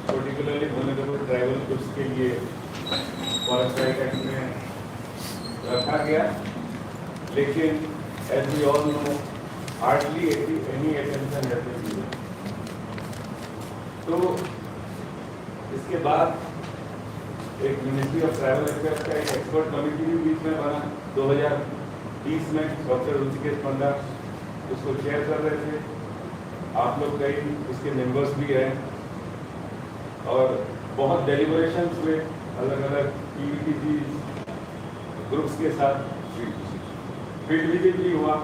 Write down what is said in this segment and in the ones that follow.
Particularly vulnerable tribal groups के लिए forest right act में रखा गया, लेकिन as we all know hardly any attention has been given. तो इसके बाद एक मिनिस्ट्री ऑफ ट्राइबल अफेयर्स का एक एक्सपर्ट कमेटी भी बीच में बना 2020 में। डॉक्टर ऋषिकेश पंडा उसको चेयर कर रहे थे, आप लोग कई उसके मेंबर्स भी हैं, और बहुत डेलिब्रेशंस हुए अलग अलग पीवीटीजी ग्रुप्स के साथ, फील्ड विजिट भी हुआ,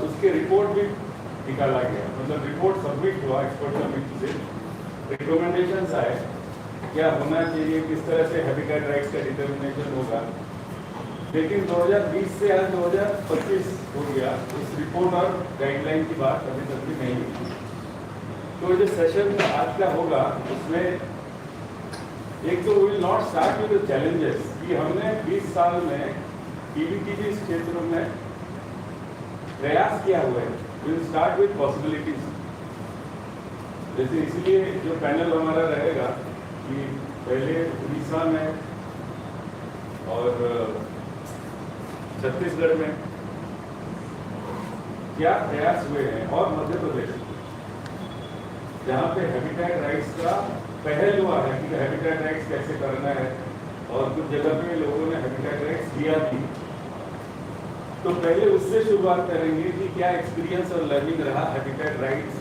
उसके रिपोर्ट भी निकाला गया, मतलब रिपोर्ट सबमिट हुआ एक्सपर्ट कमेटी से, रिकमेंडेशंस आए क्या होना चाहिए, किस तरह से हैबिटेट राइट्स का डिटर्मिनेशन होगा। लेकिन 2020 से आज 2025 हो गया, उस रिपोर्ट और गाइडलाइन की बात अभी तक भी नहीं हुई। तो जो सेशन आज का होगा उसमें एक तो will not start with the challenges कि हमने 20 साल में पीवीटीजी क्षेत्र में प्रयास किया हुआ है, विल स्टार्ट विद पॉसिबिलिटीज। जैसे इसलिए जो पैनल हमारा रहेगा कि पहले उड़ीसा में और छत्तीसगढ़ में क्या प्रयास हुए हैं, और मध्य प्रदेश जहाँ पे हैबिटेट राइट्स का पहल हुआ है कि हैबिटेट राइट्स कैसे करना है, और कुछ जगह पे लोगों ने हैबिटेट राइट्स दिया भी। तो पहले उससे शुरुआत करेंगे कि क्या एक्सपीरियंस और लर्निंग रहा हैबिटेट राइट्स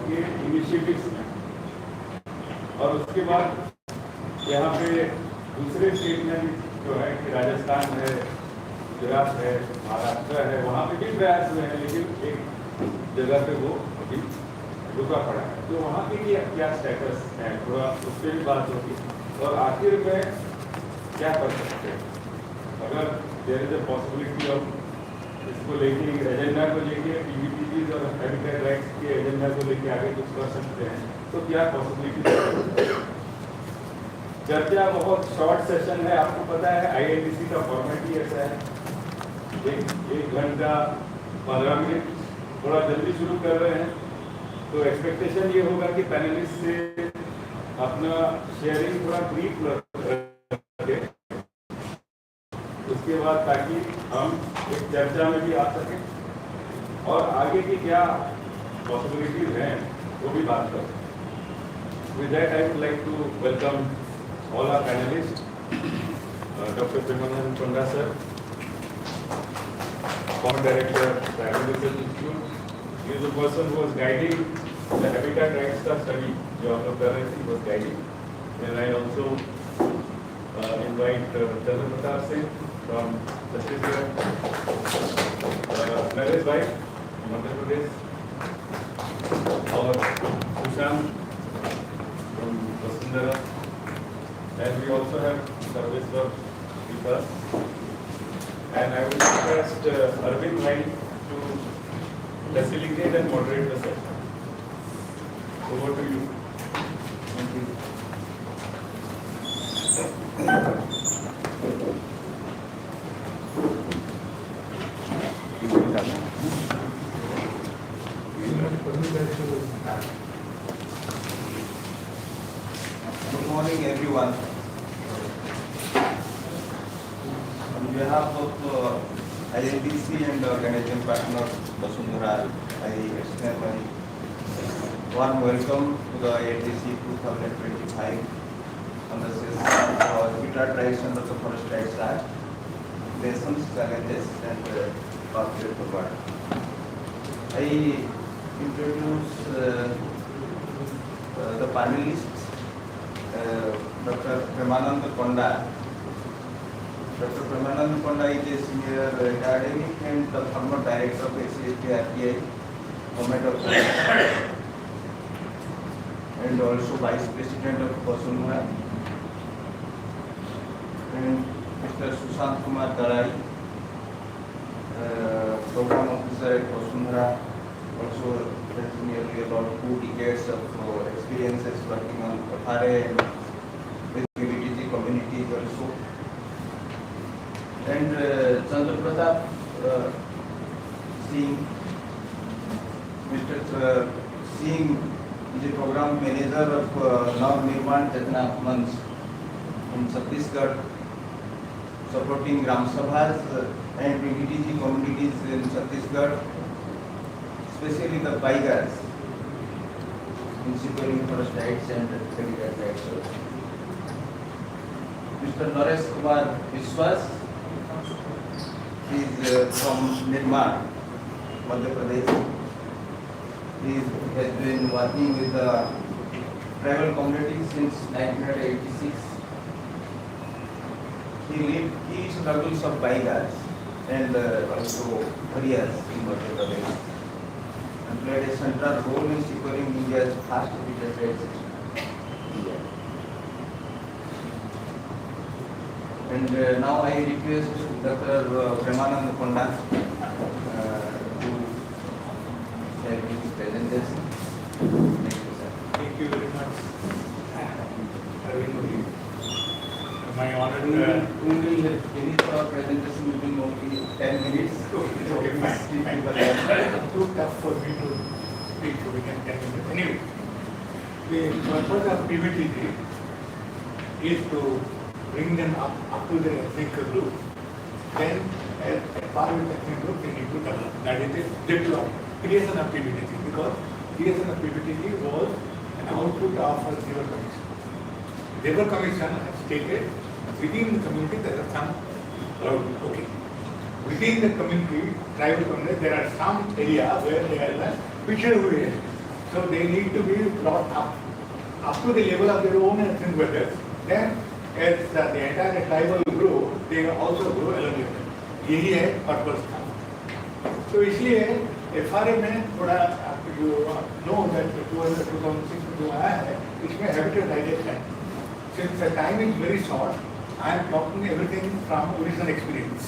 के इनिशिएटिव्स में, और उसके बाद यहाँ पे दूसरे स्टेट में भी जो है कि राजस्थान है, गुजरात है, महाराष्ट्र है, वहाँ पे भी प्रयास हुए हैं, लेकिन एक जगह पे वो अभी रुका पड़ा है। तो वहाँ के लिए क्या स्टेटस है, थोड़ा उस पर भी बात होगी, और आखिर में क्या कर सकते हैं अगर there is a possibility of इसको लेके, एजेंडा को लेके, पीवीटीजी और हैबिटेट राइट्स के एजेंडा को लेके आगे कुछ कर सकते हैं, तो क्या पॉसिबिलिटी। चर्चा बहुत शॉर्ट सेशन है, आपको पता है आईआईटीसी का फॉर्मेट ही ऐसा है, एक घंटा 15 मिनट, थोड़ा जल्दी शुरू कर रहे हैं। तो एक्सपेक्टेशन ये होगा कि पैनलिस्ट से अपना शेयरिंग थोड़ा ब्रीफ रखें, उसके बाद ताकि हम एक चर्चा में भी आ सकें और आगे की क्या पॉसिबिलिटीज हैं वो भी बात करें। With that, I would like to welcome all our panelists, Dr. Premanand Panda sir, Founder Director, Tribal Research Institute. He is the person who was guiding the habitat rights का study जो आप लोग कर रहे थे, was guiding. And I also invite Chandra Pratap Singh from Chhattisgarh, Naresh Bhai, Madhya Pradesh, और Sushant from Vasundhara, and we also have service work with us. And I would request Arvind Bhai to facilitate and moderate the session. Over to you. Thank you. Good morning, everyone. On behalf of INDC and organizing partner Vasundhara, I extend my warm welcome to the INDC 2025 on the session for habitat rights under the Forest Rights Act, lessons, challenges, and path forward. I introduce the panelists. Dr. Premanand Panda. Dr. Premanand Panda is a senior academic and the former director of SCSP-RTI, Government of India, and also Vice President of Vasundhara. And Mr. Sushant Kumar Tarai, Program Officer at Vasundhara, also has nearly about 2 decades of experiences working on FRA and with PVTG communities also. And Chandra Pratap Singh, Mr. Singh is a program manager of Nav Nirman Chetna Manch in Chhattisgarh, supporting Gram Sabhas and PVTG communities in Chhattisgarh, especially the Baigas, in securing forest rights and habitat rights. Mr. Naresh Kumar Vishwas is from Nirman, Madhya Pradesh. He has been working with the tribal community since 1986. He struggles of Baigas and also Hariyas in Madhya Pradesh, and played a central role in securing India's first habitat rights system. And now I request Dr. Premanand Konda to share his presentation. Thank you, sir. Thank you very much, Arvind. My honor. We will finish our presentation within only 10 minutes. Okay, fine. Too tough for me to speak, so we can 10 minutes. Anyway, the purpose of PVTG is to bring them up to the ethnic group. Then, as part of the ethnic group, they need to develop. That is the develop, creation of PVTG, because creation of PVTG was an output of a Labour Commission. Labour Commission has stated within the community there are some, okay, within the community, tribal community, there are some area where they are pictured with, so they need to be brought up to the level of their own ethnic brothers. Then, as the entire tribal grow, they also grow along with them. यही है purpose था. तो इसलिए FRA में थोड़ा you know that 2006 में जो आया है, इसमें habitat rights है. Since the time is very short, I am talking everything from original experience.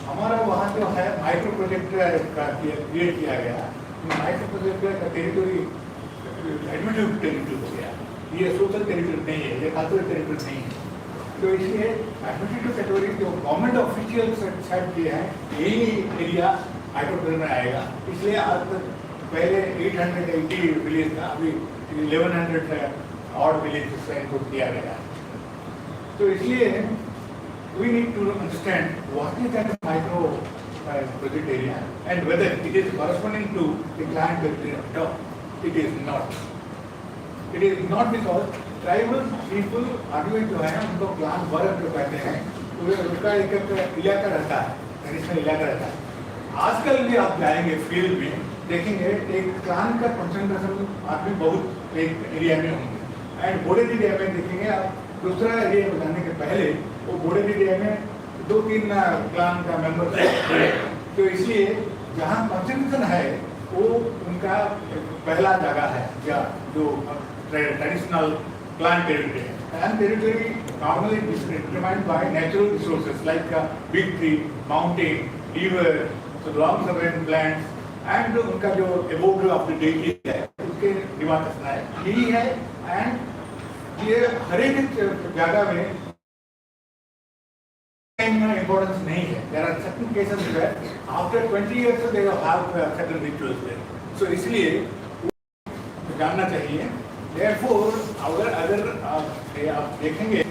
हमारा वहाँ जो है माइक्रो प्रोजेक्ट का क्रिएट किया गया, माइक्रो प्रोजेक्ट का टेरिटरी एडमिनिस्ट्रेटिव टेरिटरी हो गया. ये सोशल टेरिटरी नहीं है, ये कल्चरल टेरिटरी नहीं है. तो इसलिए एडमिनिस्ट्रेटिव टेरिटरी जो गवर्नमेंट ऑफिशियल्स सेट किए हैं, यही एरिया माइक्रो प्रोजेक्ट में आएगा. इसलिए आज तक पहले 880 विलेज था, अभी 1100 और विलेज से इनपुट किया गया. तो इसलिए we need to understand what is that micro project area and whether it is corresponding to the client territory at all. It is not. It is not because tribal people आदमी जो है उनको plan work जो कहते हैं, उसका एक इलाका रहता है, ट्रेडिशनल इलाका रहता है. आजकल भी आप जाएंगे फील्ड में, देखेंगे एक क्लान का कंसंट्रेशन आदमी बहुत एक एरिया में होंगे. एंड बॉर्डर एरिया में देखेंगे आप, दूसरा एरिया बताने के पहले वो बॉर्डर एरिया में 2-3 क्लान का मेंबर है. तो इसलिए जहाँ कंसंट्रेशन है वो उनका पहला जगह है, या जो ट्रेडिशनल क्लान टेरिटरी है. Clan territory normally determined by natural resources like big tree, mountain, river, long seven plants and उनका जो एबोर्ड ऑफ द डेटी है उसके डिमार्केशन है, यही है. एंड ये हर एक जगह में importance नहीं है. There are certain cases where after 20 years they have certain rituals there. So इसलिए जानना चाहिए. Therefore अगर आप देखेंगे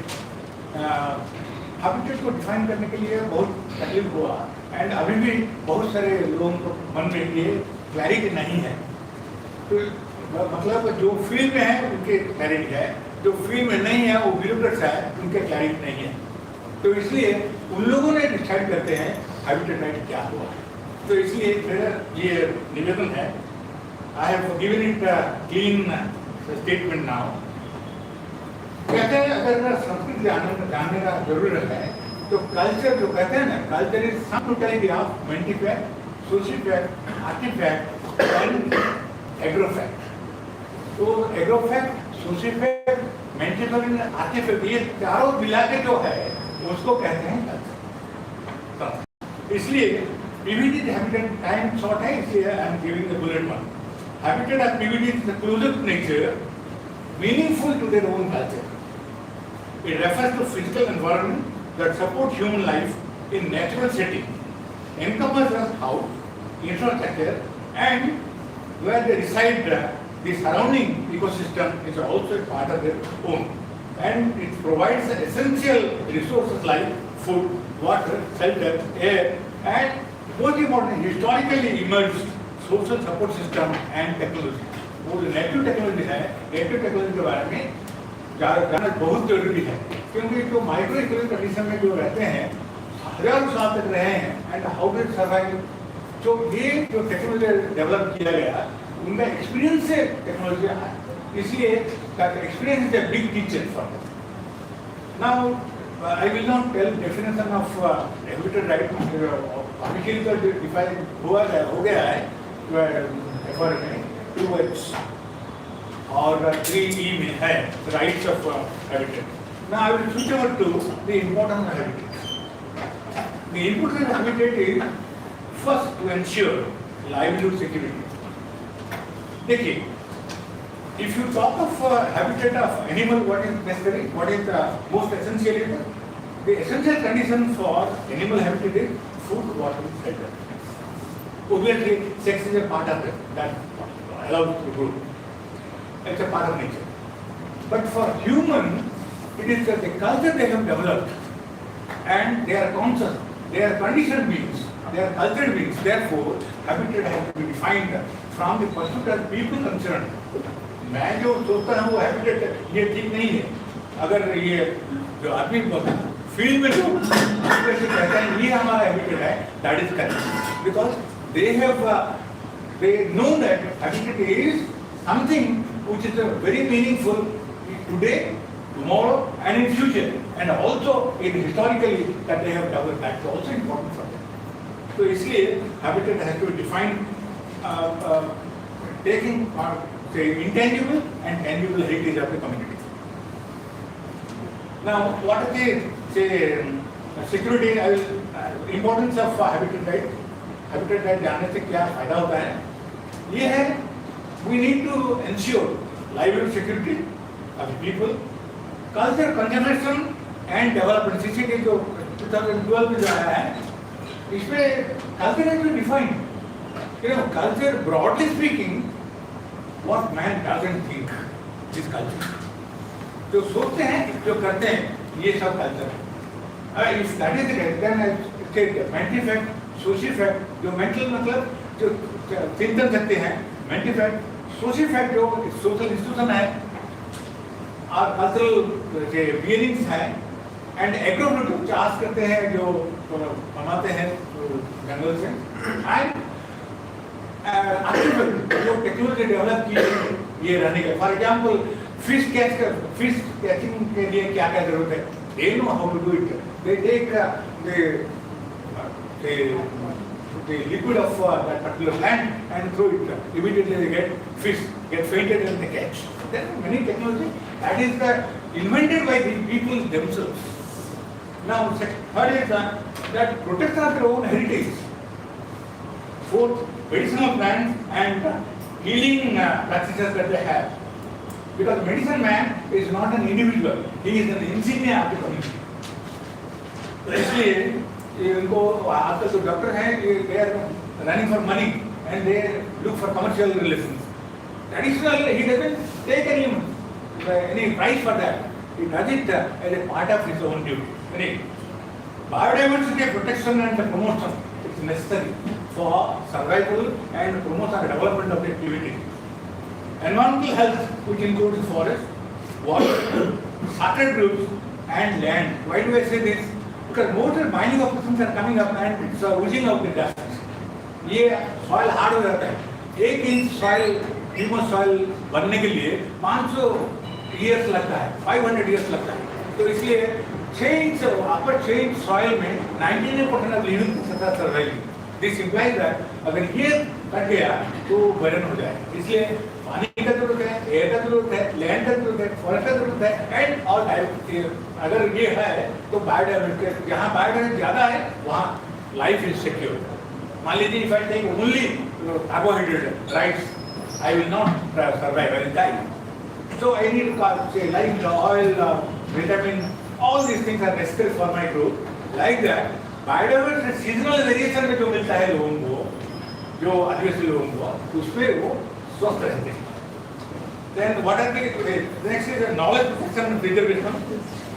हैबिटेट को डिफाइन करने के लिए बहुत तकलीफ हुआ, एंड अभी भी बहुत सारे लोगों को मन में ये क्लैरिटी नहीं है. तो मतलब जो फील्ड में है उनके क्लैरिटी है, जो फील्ड में नहीं है वो ब्यूरोक्रेट्स है उनके क्लैरिटी नहीं है. तो इसलिए उन लोगों ने डिसाइड करते हैं हैबिटेट राइट क्या हुआ. तो इसलिए मेरा ये निवेदन है, I have given it clean statement now. कहते हैं अगर संस्कृत जानने का जरूरत है तो कल्चर जो कहते हैं ना, culture is some totality of mentifact, sociofact, artifact and agrofact. तो एग्रोफैक्ट, सोशियोफैक्ट, मेंटिफैक्ट, आर्टिफैक्ट, ये चारों मिला के जो है उसको कहते हैं कल्चर. इसलिए पीवीटी हैबिटेट टाइम शॉर्ट है, इसलिए I am giving the bullet one. Habitat of PVT is closer nature, meaningful to their own culture. It refers to physical environment that support human life in natural setting, encompasses house, infrastructure, and where they reside the surrounding ecosystem is also a part of their own. And it provides essential resources like food, water, shelter, air, and most importantly, historically emerged social support system and technology. वो जो native technology है, native technology के बारे में जानना बहुत जरूरी है, क्योंकि जो माइक्रो इकोनॉमिक कंडीशन में जो रहते हैं, हजारों साल तक रहे हैं, एंड हाउ डू सर्वाइव, जो ये जो टेक्नोलॉजी डेवलप किया गया, उनका एक्सपीरियंस से टेक्नोलॉजी आया, इसलिए experience is a big teacher for them. Now I will not tell definition of habitat right. Officially तो define हो गया है FRA में 2H और 3E में है rights of habitat. Now I will switch over to the importance of habitat. The importance of habitat is first to ensure livelihood security. देखिए, if you talk of habitat of animal, what is necessary? What is the most essential? The essential condition for animal habitat is food, water, shelter. Obviously, sex is a part of it that allows to grow. It's a part of nature. But for human, it is the culture they have developed, and they are conscious, they are conditioned beings, they are cultured beings. Therefore, habitat has to be defined from the perspective of people concerned. मैं जो सोचता हूँ वो habitat ये ठीक नहीं है. अगर ये जो आदमी फील्ड में जो कहता है ये हमारा हैबिटेट है, that is correct, because they know that habitat is something which is very meaningful today, tomorrow and in future, and also in historically that they have developed. That's also important for them. So इसलिए habitat has to be defined taking say intangible and tangible heritage of the community. Now, what are the security importance of habitat right? Habitat right जानने से क्या फायदा होता है? ये है, we need to ensure livelihood security of the people, culture conservation and development. CCT जो 2012 में जो आया है, इसमें culture has to be defined. You know, culture broadly speaking, what man doesn't think is culture. जो सोचते हैं, जो करते हैं, ये सब कल्चर है. If that is the case, then I say mental fact, social fact. जो mental मतलब जो चिंतन करते हैं, mental fact, social fact जो social institution है, और cultural bearings है, and agro-productive चार्ज करते हैं जो बनाते हैं जंगल से, and जो टेक्नोलॉजी डेवलप की ये रहने के. फॉर एग्जाम्पल फिश कैचिंग के लिए क्या क्या जरूरत है, they know how to do it. They take the liquid of that particular plant and throw it. Immediately they get fish, get fainted and they catch. There are many technology that is invented by the people themselves. Now, third is that protection of their own heritage. Fourth, medicinal plants and healing practices that they have. Because medicine man is not an individual, he is an insignia of the community. तो इसलिए इनको आजकल जो doctor हैं, they are running for money and they look for commercial relations. Traditionally, he doesn't take any price for that. He does it as a part of his own duty. Biodiversity protection and promotion is necessary for survival and promotion and development of the activity. Environmental health, which includes forest, water, sacred groves, and land. Why do I say this? Because more mining operations are coming up and it's oozing out the dust. ये soil hard हो जाता है. 1 inch soil, humus soil बनने के लिए 500 years लगता है, 500 years लगता है. तो इसलिए 6 inch upper 6 inch soil में 99% of living things are surviving. This implies that अगर ये कट गया तो burn हो जाए. इसलिए पानी का जरूरत है, एयर का जरूरत है, लैंड का जरूरत है, फॉरेस्ट का जरूरत है, एंड और अगर ये है तो बायोडाइवर्सिटी, जहाँ बायोडाइवर्सिटी ज़्यादा है वहाँ लाइफ इज सिक्योर. मान लीजिए if I take only carbohydrate rights, I will not survive, I will die. So I need say like oil, vitamin, all these things are necessary for my growth. Like that biodiversity seasonal variation में जो मिलता है लोगों को, जो आदिवासी लोगों को, उस पर वो स्वस्थ रहते हैं. Then what are the next is the knowledge protection and preservation,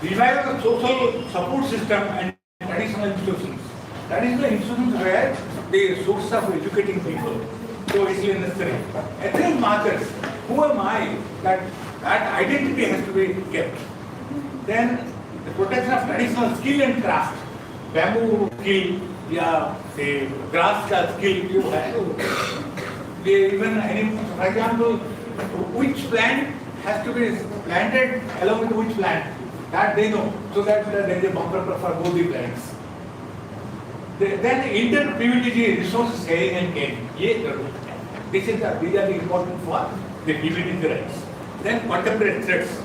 revival of social support system and traditional institutions. Traditional institutions were the source of educating people. So it's necessary. Ethnic markers, who am I, that identity has to be kept. Then the protection of traditional skill and craft, bamboo skill, yeah, say grass skill, you have to. Even any, for example, which plant has to be planted along with which plant, that they know, so that there is a bumper for both the plants. Then inter-PVTG resource sharing and gain. These are the important for the PVTG rights. Then contemporary threats.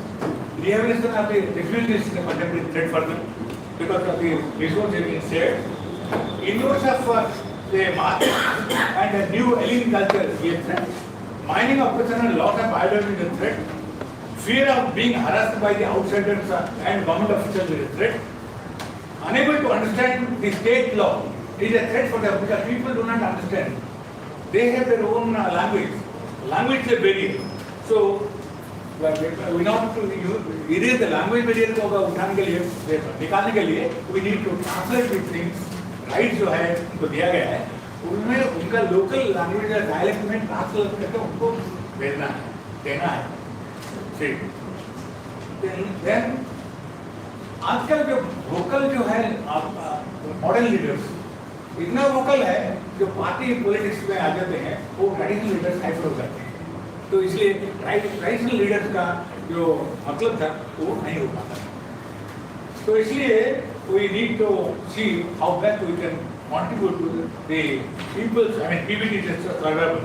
Rehabilitation of the refugees is a contemporary threat for them because of the resource being shared. Inroads of the market and a new alien culture is a threat. Mining operation and loss of biodiversity is a threat. Fear of being harassed by the outsiders and government officials is a threat. Unable to understand the state law is a threat for them because people do not understand. They have their own language. Language is a barrier. So we not to erase the language barrier को उठाने के लिए, निकालने के लिए, we need to translate these things. Right जो है उनको दिया गया है, उनमें उनका लोकल लैंग्वेज या डायलेक्ट में ट्रांसलेट करके उनको भेजना है, देना है। देन आजकल जो वोकल जो है मॉडर्न लीडर्स इतना वोकल है जो पार्टी पॉलिटिक्स में आ जाते हैं वो ट्रेडिशनल लीडर्स हाइपर हो जाते हैं, तो इसलिए ट्रेडिशनल लीडर्स का जो मतलब था वो नहीं हो पाता। तो इसलिए we need to see how best we can contribute to the people's, I mean, PVT survival.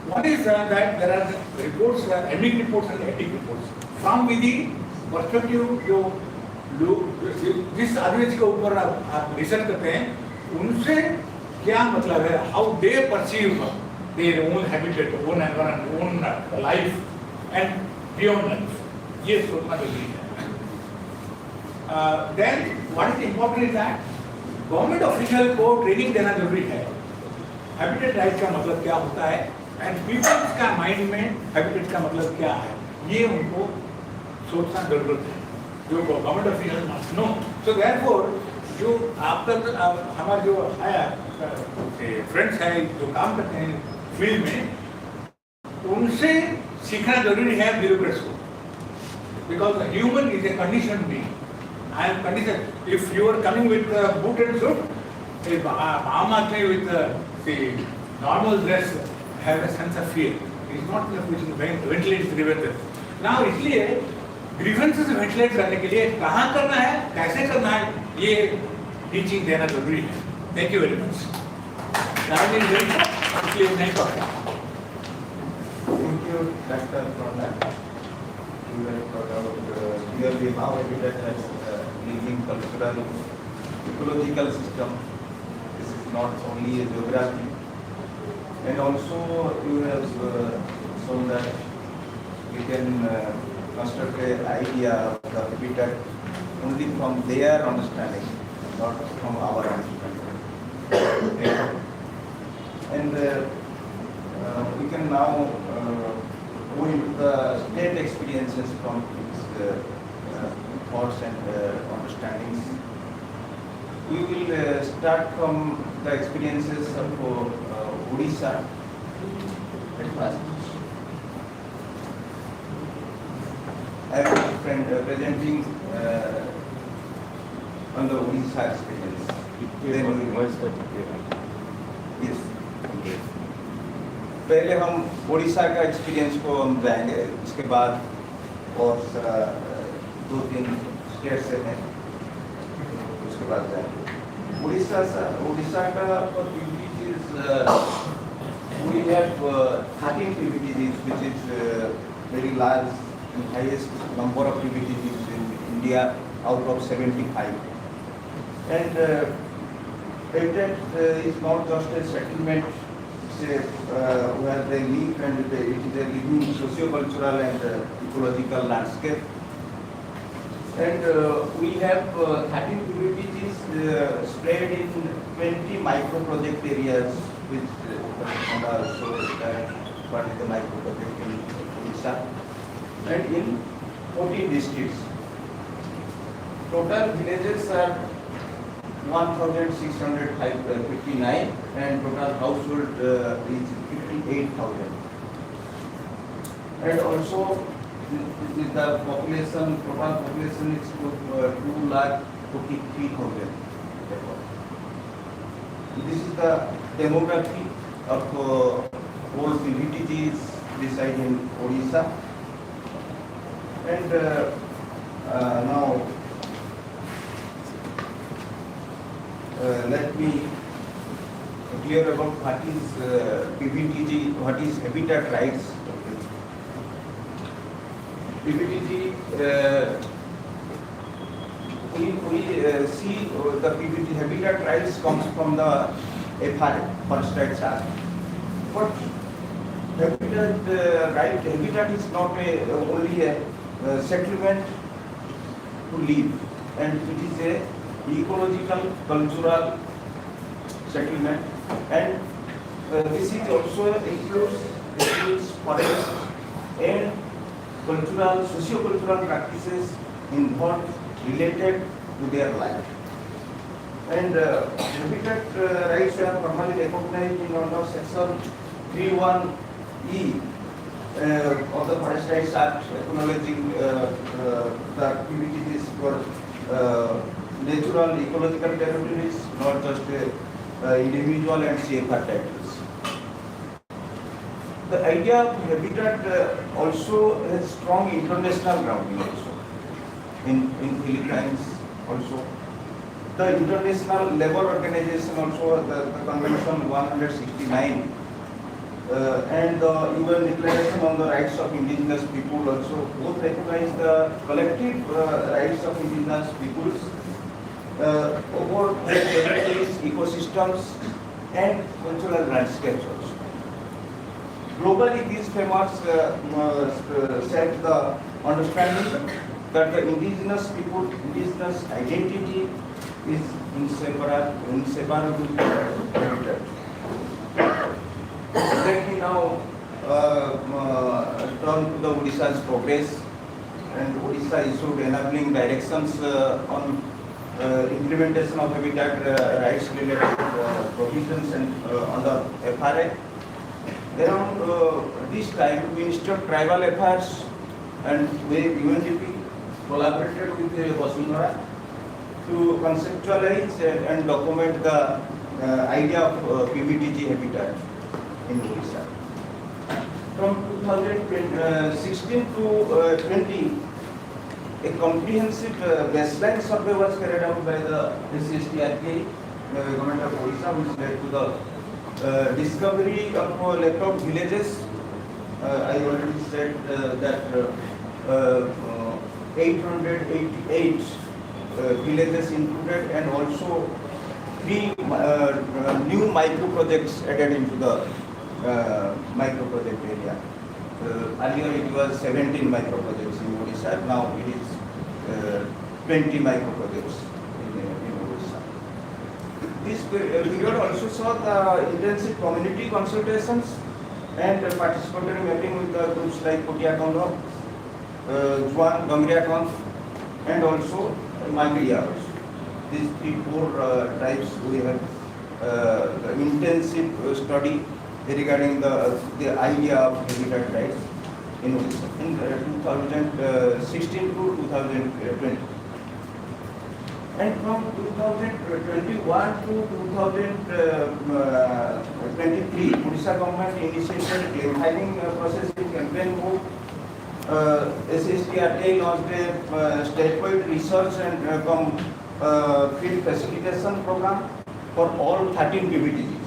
One is that there are reports, emic reports and ethic reports. From the perspective जो लोग जिस आदमी के ऊपर आप रिसर्च करते हैं, उनसे क्या मतलब है, how they perceive their own habitat, own environment, own life and beyond life. ये सोचना जरूरी है। Then what is important is that government official को ट्रेनिंग देना जरूरी है। हैबिटेट राइट का मतलब क्या होता है एंड पीपल्स का माइंड में हैबिटेट का मतलब क्या है, ये उनको सोचना जरूरत है, जो government official must know. So therefore जो आप तक हमारे जो आया फ्रेंड्स हैं जो काम करते हैं फील्ड में, उनसे सीखना जरूरी है ब्यूरोक्रेट्स को, because human is a condition being. I am conditioned. If you are coming with boot and suit, if Aam Aadmi with the normal dress have a sense of fear. It is not enough which ventilates grievances. Now इसलिए grievances ventilate करने के लिए कहाँ करना है, कैसे करना है, ये teaching देना जरूरी है। Thank you very much. इसलिए नहीं पढ़ा। Thank you, Dr. Pranay. You were talking about clearly how habitat has living cultural, ecological system. This is not only a geography, and also you have shown that we can construct an idea of the habitat only from their understanding, not from our understanding. Okay. And we can now go into the state experiences from its thoughts and understandings. We will start from the experiences of Odisha at first. I have a friend presenting on the Odisha experience. Yes. पहले हम ओडिशा का experience को हम जाएंगे, उसके बाद और 2-3 state से हैं, उसके बाद जाएंगे उड़ीसा का PVTs. We have 13 PVTs, which is very large and highest number of PVTs in India out of 75. And habitat is not just a settlement where they live, and it is a living socio-cultural and ecological landscape. And we have 13 PVTs spread in 20 micro-project areas, which are also what is the micro-project in Odisha. and in 14 districts. Total villages are 1,659 and total household is 58,000. And also the population, total population is 2,43,000. This is the demography of all PVTGs reside in Odisha. And now let me clear about what is PVTG, what is habitat rights. PVTG, we see the PVT habitat rights comes from the FRA, Forest Rights Act. But habitat habitat is not only a settlement to live, and it is a ecological, cultural settlement, and this is also includes forest and cultural, socio-cultural practices involved related to their life. And habitat rights are formally recognized in under section 3(1)(e) of the Forest Rights Act, acknowledging the PVTGs for natural ecological territories, not just individual and CFR territories. The idea of habitat also has strong international grounding also in Philippines also. The international labor organization also, the Convention 169 and the UN Declaration on the Rights of Indigenous People also both recognize the collective rights of indigenous peoples over their territories, ecosystems and cultural landscapes also. Globally, these frameworks set the understanding that the indigenous people, indigenous identity is inseparable from habitat. Let me now turn to the Odisha's progress, and Odisha issued enabling directions on implementation of habitat rights related provisions and under FRA. Around this time, Minister of Tribal Affairs and UNDP collaborated with Vasundhara to conceptualize and document the idea of PVTG habitat in Odisha. From 2016 to 20, a comprehensive baseline survey was carried out by the SCSTRK, government of Odisha, which led to the discovery of left out villages. I already said that 888 villages included, and also 3 new micro projects added into the micro project area. Earlier it was 17 micro projects in Odisha, now it is 20 micro projects in Odisha. This period also saw the intensive community consultations and participatory mapping with the groups like Kotiakondo, Juan, Gangriakan, and also Magriya. These 3-4 tribes we have intensive study regarding the idea of habitat rights in Odisha in 2016 to 2020. And from 2021 to 2023, Odisha government initiated a filing process in campaign mode. SSTRA launched a statewide research and field facilitation program for all 13 PVTGs.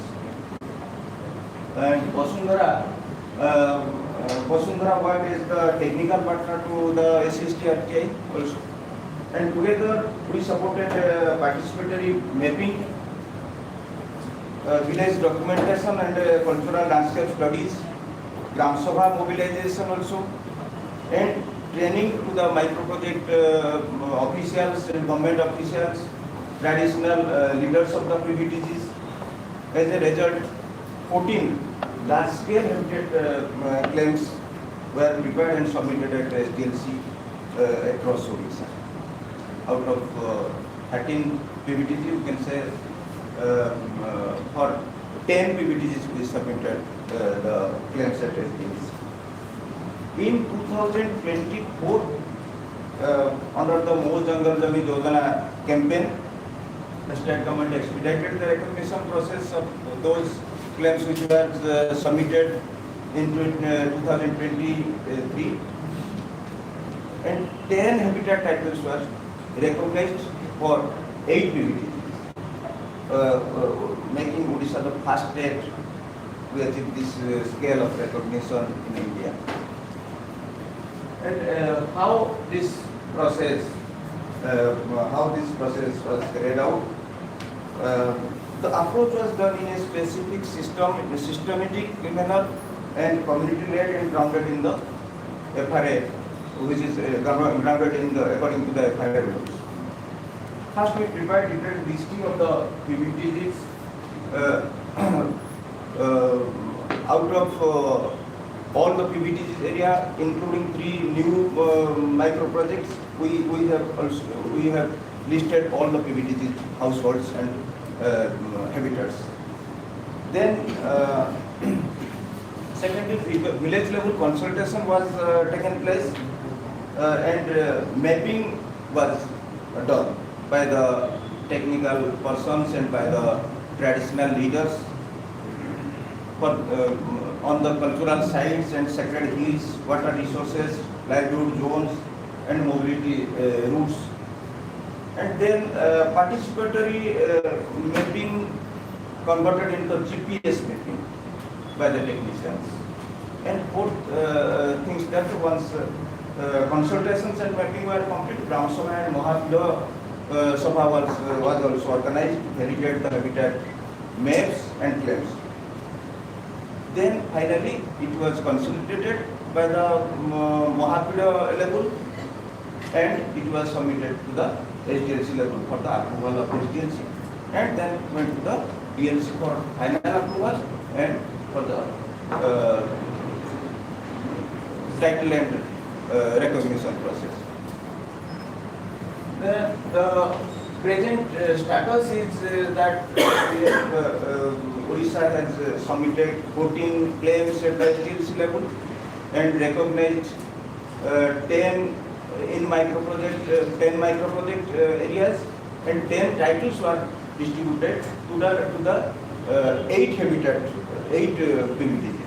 And Vasundhara work is the technical partner to the SSTRK also. And together we supported participatory mapping, village documentation and cultural landscape studies, Gram Sabha mobilization also, and training to the micro project officials and government officials, traditional leaders of the PVTGs. As a result, 14 large-scale habitat claims were prepared and submitted at SDLC across Odisha. Out of 13 PBTG, you can say for 10 PBTGs we submitted the claims at SDLC. In 2024, under the Mo Jangal Jami Yojana campaign, the state government expedited the recognition process of those claims which were submitted in 2023, and 10 habitat titles were recognized for 8 PBTs, making Odisha the first state to achieve this scale of recognition in India. And how this process was carried out. The approach was done in a specific systematic manner and community-led and grounded in the FRA, which is grounded in the according to the FRA rules. First, we prepared detailed listing of the PBTs out of all the PBTs area, including 3 new micro projects. We have listed all the PBTs households and habitats. Then, secondly, village level consultation was taken place, and mapping was done by the technical persons and by the traditional leaders for on the cultural sites and sacred hills, water resources, livelihood zones, and mobility routes. And then participatory mapping converted into GPS mapping by the technicians. And both things that once consultations and mapping were complete, Gram Sabha and Mahapida Sabha was also organized, validated the habitat maps and claims. Then finally it was consolidated by the Mahapida level, and it was submitted to the SDLC level for the approval of SDLC, and then went to the DLC for final approval and for the title and recognition process. The present status is that Odisha has submitted 14 claims at the SDLC level and recognized 10 in micro project, 10 micro project areas, and 10 titles were distributed to the 8 habitat, 8 PBTs.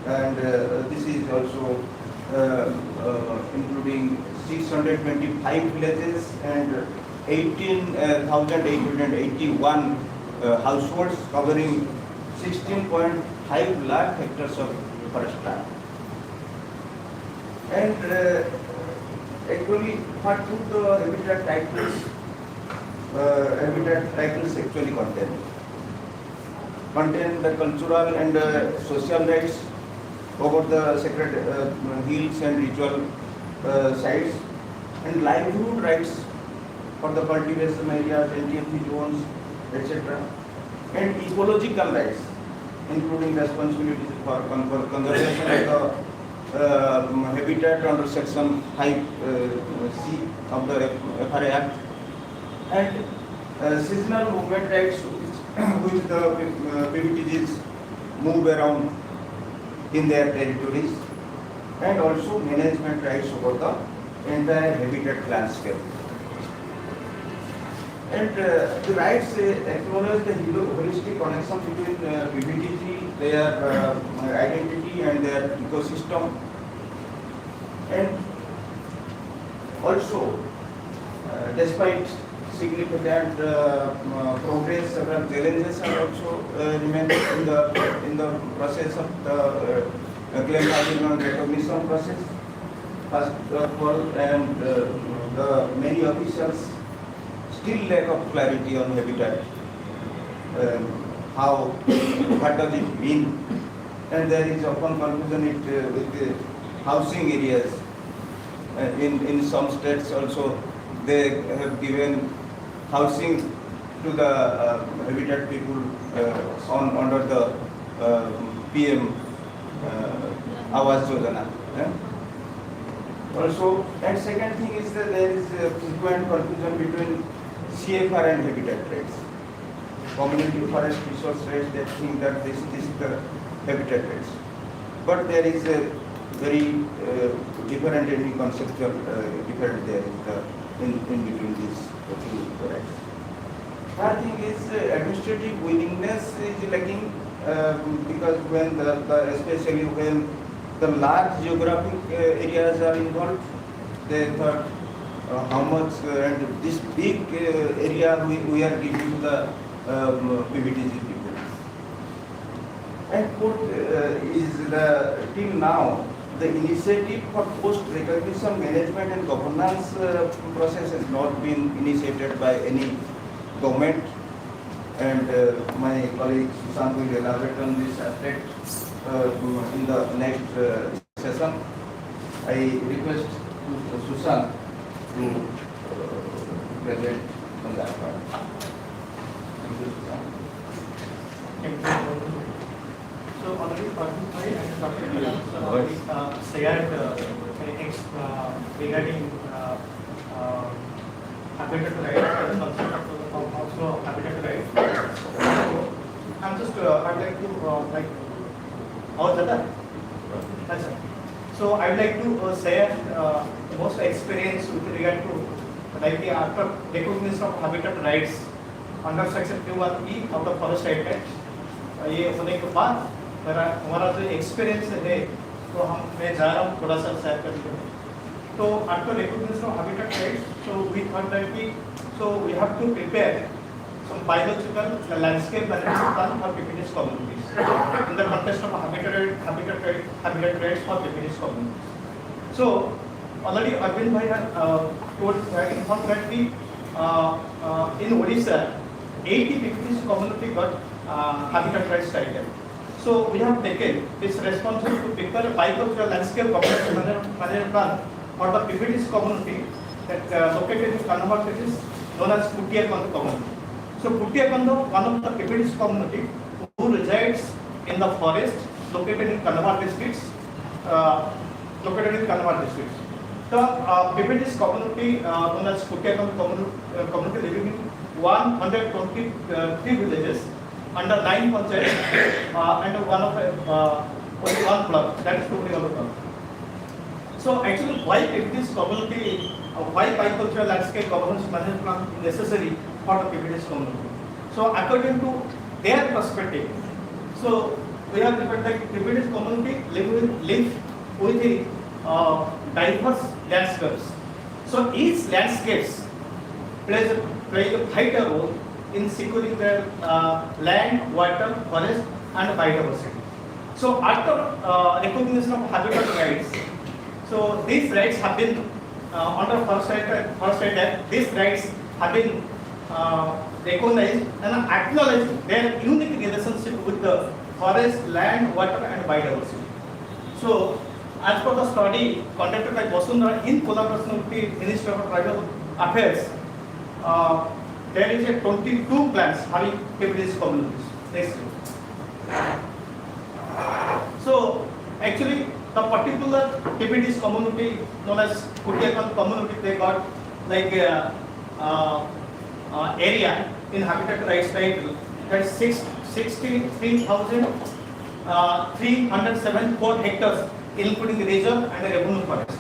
And this is also including 625 villages and 18,881 households, covering 16.5 lakh hectares of forest land. And actually, what do the habitat titles actually contain? Contain the cultural and social rights over the sacred hills and ritual sites, and livelihood rights for the cultivation areas, NTFP zones, etc. And ecological rights, including responsibilities for conservation of the habitat under Section 5C of the FRA Act, and seasonal movement rights, which the PBTGs move around in their territories, and also management rights over the entire habitat landscape. And the rights acknowledge the holistic connection between PBTG, their identity and their ecosystem, and also despite significant progress, several challenges are also remain in the process of the claim filing and recognition process. First of all, and the many officials still lack of clarity on habitat. What does it mean? And there is often confusion with housing areas. In some states also, they have given housing to the habitat people under the PM Awas Yojana, Yeah. Also, and second thing is that there is a frequent confusion between CFR and habitat rights. Community forest resource rights, they think that this is the habitat rights. But there is a very different and conceptual difference there in between these two rights. Third thing is administrative willingness is lacking because when especially when the large geographic areas are involved, they thought how much and this big area we are giving to the PBTG people. And fourth is till now the initiative for post-recognition management and governance process has not been initiated by any government, and my colleague Sushant will elaborate on this aspect in the next session. I request Sushant to present on that part. Thank you, Sushant. Thank you. So already Parveen and Dr. Williams already shared regarding habitat rights and concept of also habitat rights. So I'm just I'd like to how is that? That's it. So I'd like to share most experience with regard to like after recognition of habitat rights under section 2(1)(e) of the Forest Act। ये होने के बाद हमारा जो experience है तो मैं जा रहा हूँ थोड़ा सा शेयर करने में। तो after recognition of habitat rights, so we thought that we have to prepare some biological landscape management plan for PPT's communities in the context of habitat rights for PPT's communities. So already Arvind bhai had informed that in Odisha 80 PPT's community got habitat rights title. So we have taken this responsibility to prepare a bicultural landscape management plan for the PPT's community that located in Kanhamat, which is known as Puttiyakonda community. So Puttiyakonda, one of the PPT's community who resides in the forest located in Kanhamat districts. The PPT's community known as Puttiyakonda community living in 123 villages under 9 panchayats and one of only one block, that is totally on the block. So actually why PPT's community, why bicultural landscape governance management plan is necessary for the PPT's community? So according to their perspective, so we have prepared that PPT's community live with the diverse landscapes. So each landscapes play a vital role in securing their land, water, forest and biodiversity. So after recognition of habitat rights, so these rights have been under Forest Act, these rights have been recognized and acknowledged their unique relationship with the forest, land, water and biodiversity. So as per the study conducted by Vasundhara in collaboration with the Ministry of Tribal Affairs, there is a 22 plans having PPT's communities. Next. So actually the particular PPT's community known as Puttiyakonda community, they got like area in habitat rights title that is 63,374 hectares including reserve and revenue forest.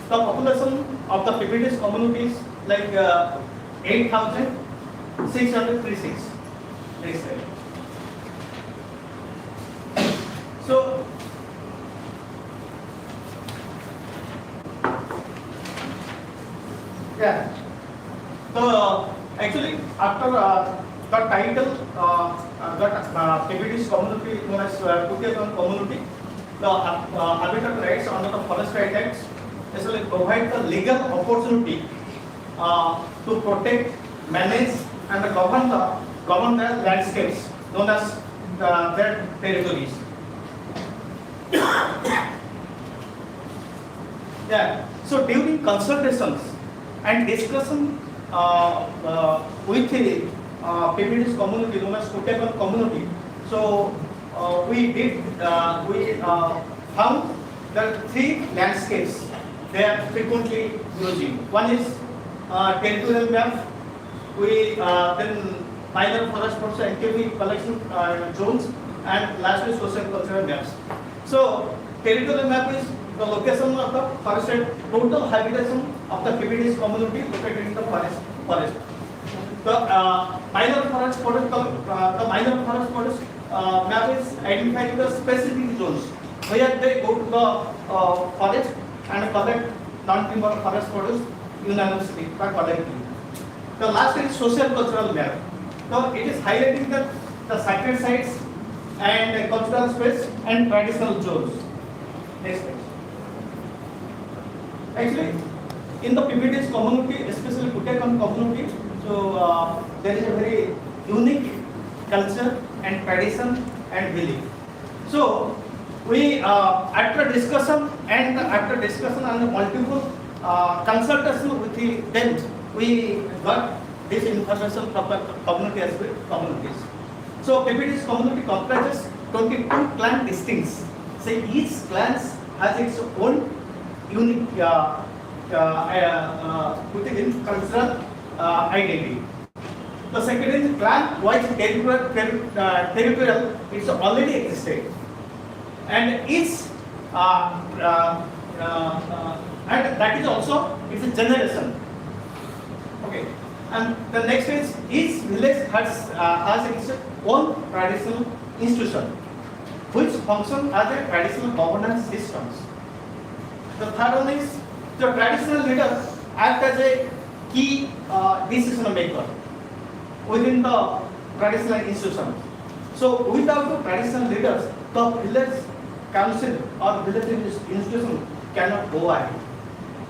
The population of the PPT's communities like 8,636. Next slide. So yeah. So actually after the title got PPT's community known as Puttiyakonda community, the habitat rights under the Forest Rights Act actually provide the legal opportunity to protect, manage and govern the landscapes known as their territories. Yeah. So during consultations and discussion with the PPT's community known as Puttiyakonda community, so we found that three landscapes they are frequently using. One is territorial map. We then minor forest plots and NKV collection zones, and lastly social cultural maps. So territorial map is the location of the forested total habitation of the PPD's community located in the forest. The minor forest map is identifying the specific zones where they go to the forest and collect non-timber forest products unanimously or collectively. The last is social cultural map. So it is highlighting the sacred sites and cultural space and traditional zones. Next page. Actually, in the PPT's community, especially Kutekan community, so there is a very unique culture and tradition and belief. So we after discussion and multiple consultation with them, we got this information from the community as well, communities. So PPT's community comprises 22 clan districts. So each clan has its own unique cultural identity. The second is clan-wise territorial. It's already existed, and each and that is also it's a generation. Okay, and the next is each village has its own traditional institution, which function as a traditional governance systems. The third one is the traditional leader act as a key decision maker within the traditional institution. So without the traditional leaders, the village council or village institution cannot go ahead.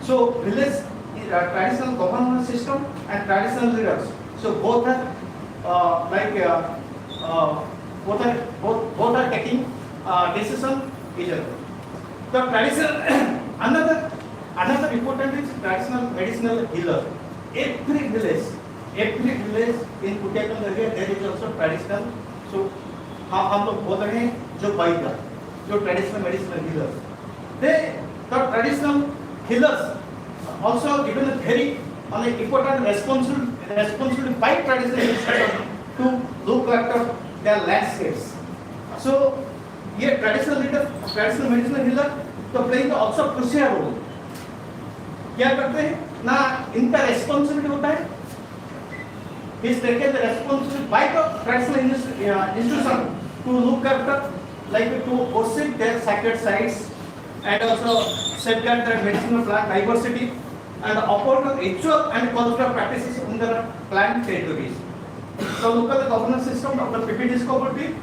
So village traditional governance system and traditional leaders. So both are both are taking decision each other. The traditional another important is traditional medicinal healer. Every village in Kutekan area there is also traditional. So हम लोग बोल रहे हैं जो वैद्य जो traditional medicinal healers. The traditional healers also given a very important responsibility by traditional healers to look after their landscapes. So here traditional medicinal healer तो playing also crucial role. क्या करते हैं ना इनका responsibility होता है. He is taken the responsibility by the traditional institution to look after, like to worship their sacred sites and also safeguard their medicinal plant diversity and uphold the ritual and cultural practices in their plant territories. The local governance system of the PPT's community